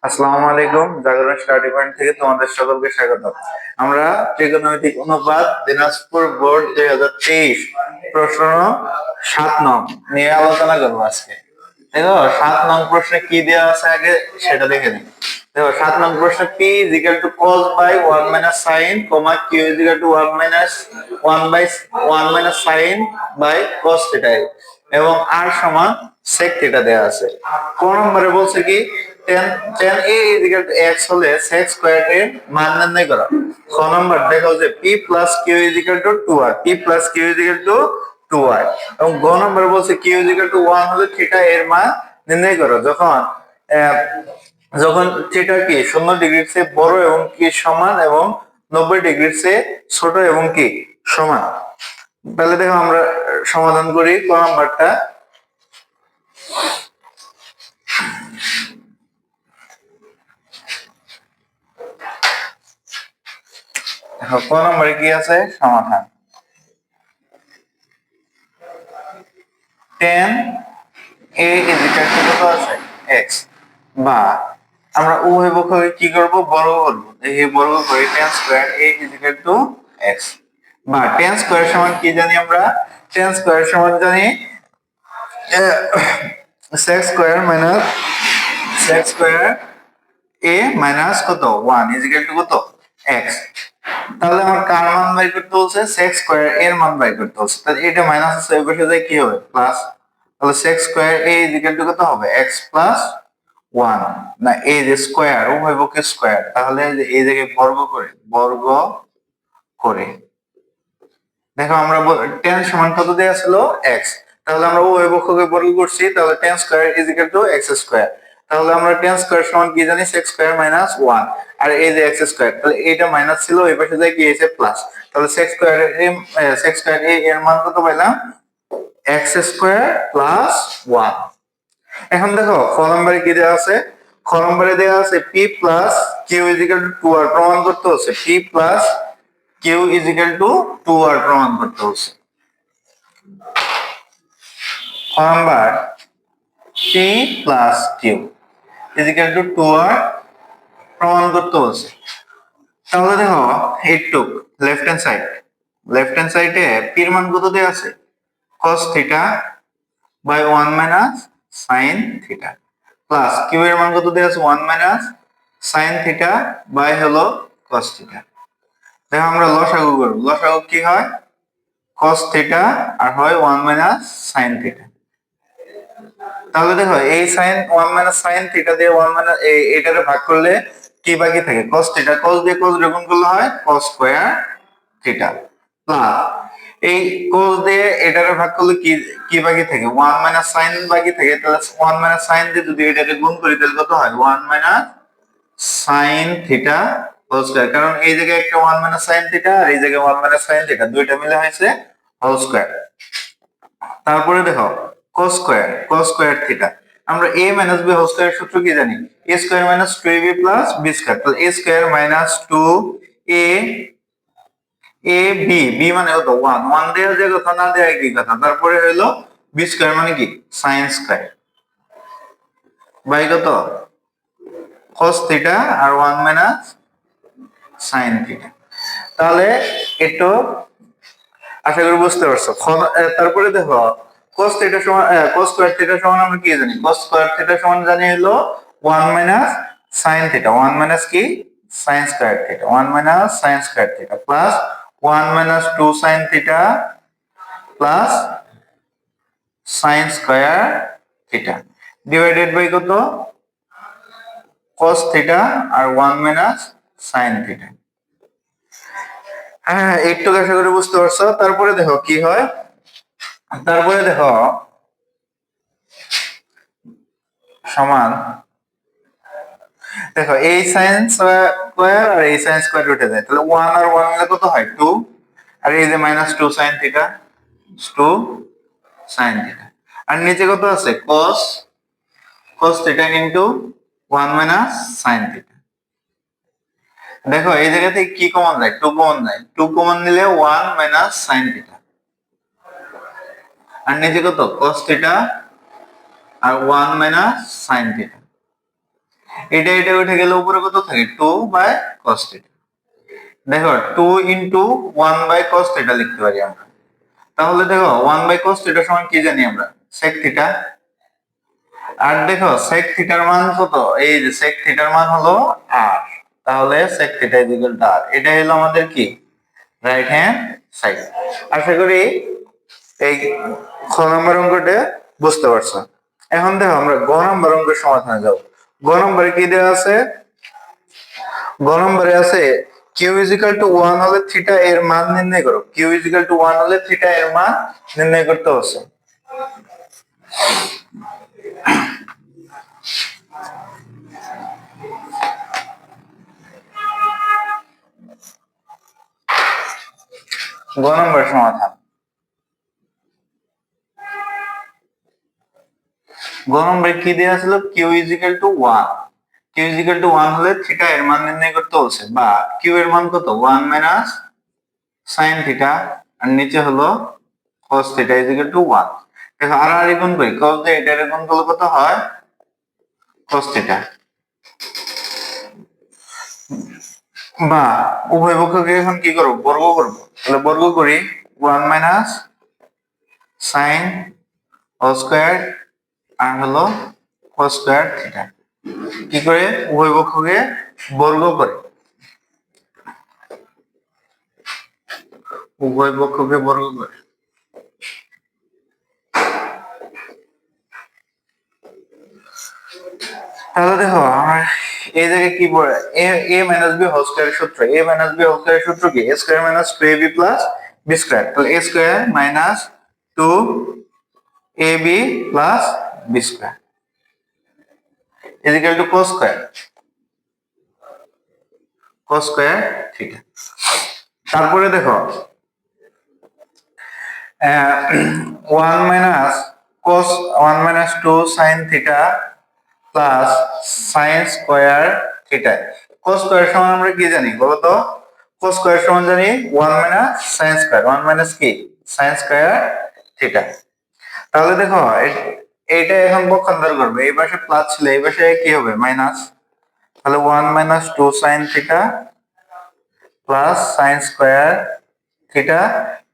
আসসালামু আলাইকুম, জাগরণ স্টাডি পয়েন্ট থেকে তোমাদের সকলকে স্বাগত। আমরা ত্রিকোণমিতিক অনুপাত দিনাজপুর বোর্ড 2023 প্রশ্ন 7 নং নিয়ে আলোচনা করবো আজকে। দেখো 7 নং প্রশ্নে কি দেওয়া আছে আগে সেটা দেখে নিই। দেখো 7 নং প্রশ্নে p is equal to cos by 1 minus sin, q is equal to 1 minus 1 by 1 minus sin by cos theta এবং r সমান sec theta দেওয়া আছে। কোন নম্বরে বলছে কি tan a is equal to x হলে sec স্কয়ার এর মান নির্ণয় করা। খ নম্বর দেখো যে p plus q is equal to 2r, p plus q is equal to 2r এবং গ নম্বর বলছে q is equal to 1 হলে থিটা এর মান নির্ণয় করো যখন যখন থিটা কি 0 ডিগ্রির চেয়ে বড় এবং কি সমান এবং 90 ডিগ্রির চেয়ে ছোট এবং কি সমান। তাহলে দেখো আমরা সমাধান করি ক নাম্বারটা। দেখো ক নম্বরে কি আছে সমাধান। tan a is equal to কত আছে x, বা আমরা উভয় পক্ষকে কি করব বর্গ করব। এই বর্গ করে tan square a is equal to x, বা tan স্কয়ার সমান কি জানি আমরা, tan স্কয়ার সমান জানি sec square minus sec square a minus কত 1 is equal to কত x। তাহলে আমার কার মান বাই করতে বলছে, sec স্কয়ার এর মান বাই করতে বলছে। তাহলে এটা মাইনাস আছে ওই পাশে যায় কি হবে প্লাস। তাহলে sec square a is equal to কত হবে x প্লাস 1, না এই যে স্কয়ার উভয় পক্ষে স্কয়ার, তাহলে এই জায়গায় বর্গ করে দেখো আমরা tan সমান কত দেয়া ছিল x, তাহলে আমরা উভয় পক্ষকে বর্গ করছি, তাহলে tan square is equal to x square. তাহলে আমরা tan স্কয়ার সমান কি জানি sec স্কয়ার মাইনাস 1 আর এই যে x স্কয়ার, তাহলে এটা মাইনাস ছিল এই পাশে যায় কি এসে প্লাস। তাহলে sec স্কয়ার এর মান কত পাইলাম x স্কয়ার প্লাস 1। এখন দেখো খ নম্বরে কি দেওয়া আছে, খ নম্বরে দেওয়া আছে p plus q is equal to 2r প্রমাণ করতে হচ্ছে, p plus q is equal to 2r প্রমাণ করতে হচ্ছে। খ number p plus q is equal to 2r প্রমাণ করতে হচ্ছে। তাহলে দেখো একটু লেফট হ্যান্ড সাইডে p এর মান কত দেওয়া আছে cos theta by 1 minus sin theta, plus q এর মান কত দেওয়া আছে 1 মাইনাস sin থিটা বাই হলো cos থিটা। দেখো আমরা লসাগু করব, লসাগু কি হয় cos থিটা আর হয় 1 মাইনাস sin থিটা। তাহলে দেখো এই sin 1 মাইনাস sin থিটা দিয়ে 1 মাইনাস এটারে ভাগ করলে কি বাকি থাকে cos থিটা, cos দিয়ে cos গুণ করলে হয় cos স্কয়ার থিটা, প্লাস এই cos দিয়ে এটারে ভাগ করলে কি কি বাকি থাকে 1 মাইনাস sin বাকি থাকে। তাহলে 1 মাইনাস sin দিয়ে যদি এটারে গুণ করি তাহলে কত হয় 1 minus sin theta whole square, কারণ এই জায়গায় একটা 1 মাইনাস sin থিটা আর এই জায়গায় 1 মাইনাস sin থিটা দুইটা মিলে হয়েছে হোল স্কয়ার। তারপরে দেখো cos স্কয়ার থিটা, আমরা a minus b whole square সূত্র কি জানি, a square minus 2ab plus b square. তাহলে a square minus 2a b মানে কত 1 দেওয়া যায় কথা না দেওয়া কি কথা। তারপরে হলো b স্কয়ার মানে কি sin স্কয়ার বাই কত cos থিটা আর 1 মাইনাস sin থিটা। তাহলে একটু আশা করি বুঝতে পারছো। তারপরে দেখো cos থিটা সমান cos স্কয়ার থিটা সমান আমরা কি জানি, cos স্কয়ার থিটা সমান জানি হলো 1 মাইনাস sin থিটা, 1 মাইনাস কি sin square theta, 1 minus sin square theta plus 1 minus 2 sin theta plus sin square theta divided by কত cos থিটা আর 1 মাইনাস sin থিটা। হ্যাঁ একটু আশা করি বুঝতে পারছো। তারপরে দেখো কি হয়, তারপরে দেখো সমান দেখো এই sin স্কয়ার আর এই sin স্কয়ার উঠে যায়, তাহলে 1 আর 1 মিলে কত হয় 2 আর এই যে minus 2 sin theta 2 sin theta আর নিচে কত আছে cos theta into 1 minus sin theta. দেখো এই জায়গা থেকে কি কমন যায় 2 কমন যায়, 2 কমন নিলে 1 মাইনাস sin থিটা আর নিচে কত cos থিটা আর 1 মাইনাস sin থিটা। এটা উঠে গেলে উপরে কত থাকে 2/cos θ। দেখো 2 ইনটু 1/cos θ লিখতে পারি আমরা। তাহলে দেখো 1/cos θ সমান কি জানি আমরা sec θ। আর দেখো sec θ এর মান কত, এই যে sec θ এর মান হলো r, তাহলে sec θ r, এটা হলো আমাদের কি রাইট হ্যান্ড সাইড। আশা করি এই খ নম্বর অঙ্কটা বুঝতে পারছো। এখন দেখো আমরা গ নম্বর অঙ্কের সমাধানে যাব। গ নম্বরে কি দেওয়া আছে, গ নম্বরে আছে কিউ ইজ ইকুয়াল টু 1 হলে থিটা এর মান নির্ণয় করো। কিউ ইজ ইকুয়াল টু 1 হলে থিটা এর মান নির্ণয় করতে হচ্ছে। গ নম্বর সমাধান। গ নম্বরে কি দেওয়া ছিল, Q is equal to 1, Q is equal to 1 হলে থিটা এর মান নির্ণয় করতে হচ্ছে, বা কিউ এর মান কত 1 মাইনাস সাইন থিটা, আর নিচে হলো cos theta is equal to 1। দেখো আর আর গুণ করি, cos দিয়ে এটা গুণ করলে কত হয় cos থিটা, বা উভয় পক্ষকে এখন কি করব বর্গ করব। তাহলে বর্গ করি 1 মাইনাস সাইন ও স্কয়ার আর হলো cos স্কয়ার থিটা। কি করে উভয় পক্ষকে বর্গ করে, উভয় পক্ষকে বর্গ করে। তাহলে দেখো আমার এই জায়গায় কি পড়ে, a মাইনাস বি হোল স্কয়ারের সূত্র, a মাইনাস বি হোল স্কয়ারের সূত্র কি, a square minus 2ab plus b square. তাহলে a square minus 2ab plus b square is equal two cos square theta. তারপরে দেখো 1 minus cos 1 minus 2 sin theta plus sin square theta. cos square সমান আমরা কি জানি বলো তো, cos square সমান জানি 1 মাইনাস sin স্কয়ার, 1 মাইনাস কি sin স্কয়ার থিটা। তাহলে দেখো এইটা এখন পক্ষান্তর করবে, এই পাশে প্লাস ছিল এই পাশে কি হবে মাইনাস, তাহলে 1 minus 2 sin theta plus sin square theta,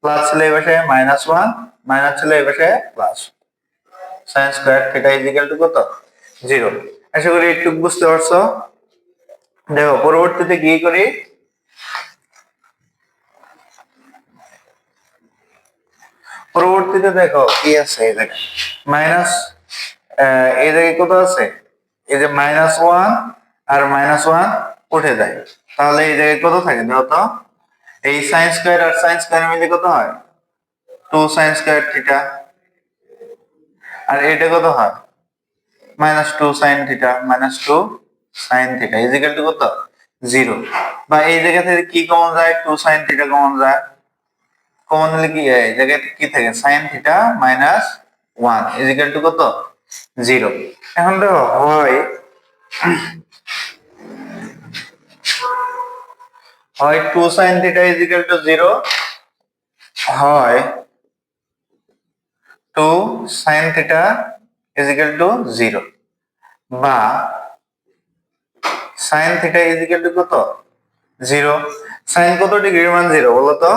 plus ছিল এই পাশে মাইনাস 1, মাইনাস ছিল এই পাশে plus, sin square theta is equal two কত 0। আশা করি একটু বুঝতে পারছো। দেখো পরবর্তীতে কি করি, পরবর্তীতে দেখো কি আছে, এই জায়গায় মাইনাস, এই জায়গায় কত আছে, এই যে -1 আর -1 উঠে যায়, তাহলে এই জায়গায় কত থাকে দেখো তো, এই sin স্কয়ার আর sin স্কয়ার মিলে কত হয় 2 sin স্কয়ার থিটা, আর এটা কত হয় -2 sin theta, -2 sin theta is equal two কত 0। বা এই জায়গা থেকে কি কমন যায় 2 sin থিটা কমন যায়, কমন হলে কি এই জায়গায় কি থাকে sin theta -1 is equal two কত 0। এখন দেখো হয় 2 sin theta is equal two 0, হয় 2 sin theta is equal two 0, বা sin theta is equal two কত 0। sin কত ডিগ্রির মান 0 বলো তো,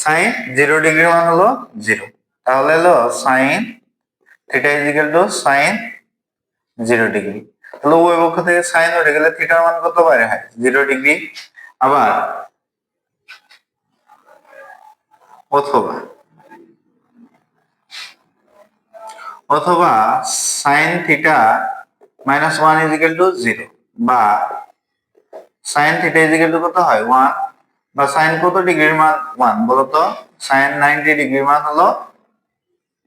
sin 0 ডিগ্রির মান হলো 0, তাহলে হলো sin theta is equal two sin 0 degree. তাহলে উভয় পক্ষ থেকে sin উঠে গেলে থিটার মান কত বাইরে হয় 0 ডিগ্রি। আবার অথবা অথবা sin theta -1 is equal two 0, বা sin theta is equal two কত হয় 1, বা sin কত ডিগ্রির মান 1 বলো তো, sin 90 ডিগ্রির মান হলো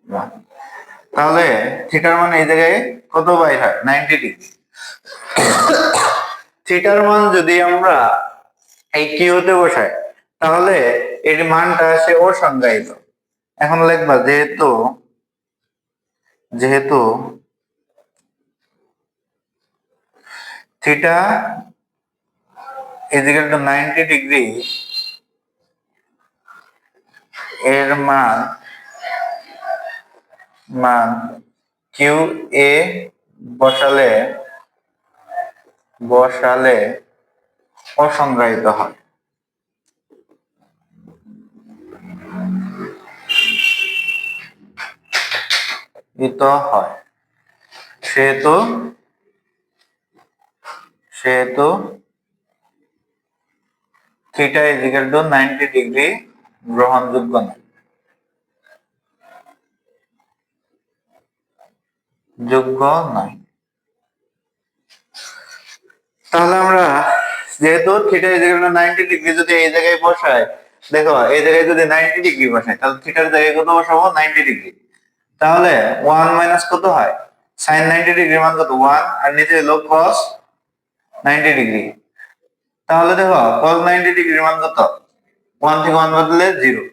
1, তাহলে থিটার মান এই জায়গায় কত বাইর হয় 90 ডিগ্রি। থিটার মান যদি আমরা এই কিউতে বসাই তাহলে এর মানটা আসে অসংজ্ঞায়িত। এখন লিখবা যেহেতু যেহেতু theta is equal two 90 degree, এর মান মান কিউ এ বসালে বসালে অসংজ্ঞায়িত হয়। হয় সেহেতু theta is equal two 90 degree গ্রহণযোগ্য নয়। যোগ্য নয়। তাহলে আমরা যেহেতু theta is equal two 90 degree যদি এই জায়গায় বসাই, দেখো এই জায়গায় যদি 90 ডিগ্রি বসাই তাহলে থিটার জায়গায় কত বসাবো? 90 ডিগ্রি। তাহলে 1 মাইনাস কত হয়? sin 90 ডিগ্রি মান কত? 1, আর নিচে হলো cos 90 ডিগ্রি। তাহলে দেখো cos 90 ডিগ্রির মান কত? 1 থেকে 1 বদলে 0,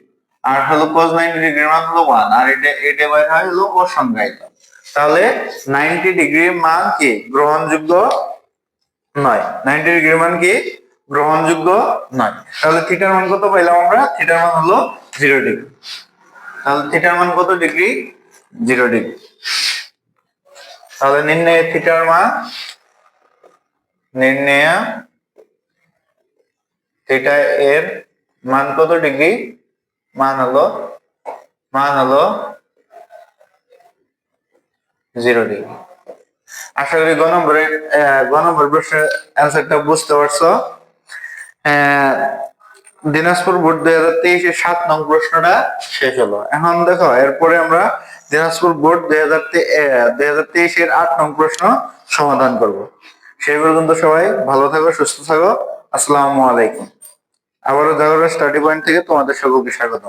আর হলো cos 90 ডিগ্রির মান হলো 1, আর এটা বাইরে হয় হলো অসংজ্ঞায়িত। তাহলে 90 ডিগ্রির মান কি গ্রহণযোগ্য নয়। 90 ডিগ্রির মান কি গ্রহণযোগ্য নয়। তাহলে থিটার মান কত পাইলাম আমরা? থিটার মান হলো 0 ডিগ্রি। তাহলে থিটার মান কত ডিগ্রি? 0 ডিগ্রি। তাহলে নির্ণয় থিটার মান, নির্ণয় থিটা এর মান কত ডিগ্রি? মান হলো 0 ডিগ্রি। আশা করি গ নম্বর প্রশ্নের অ্যান্সারটা বুঝতে পারছো। দিনাজপুর বোর্ড 2023 7 নং প্রশ্নটা শেষ হলো। এখন দেখো এরপরে আমরা দিনাজপুর বোর্ড 2023 এর 8 নং প্রশ্ন সমাধান করব। সেই পর্যন্ত সবাই ভালো থাকো, সুস্থ থাকো। আসসালামু আলাইকুম। আবারও জাগরণ স্টাডি পয়েন্ট থেকে তোমাদের সকলকে স্বাগত।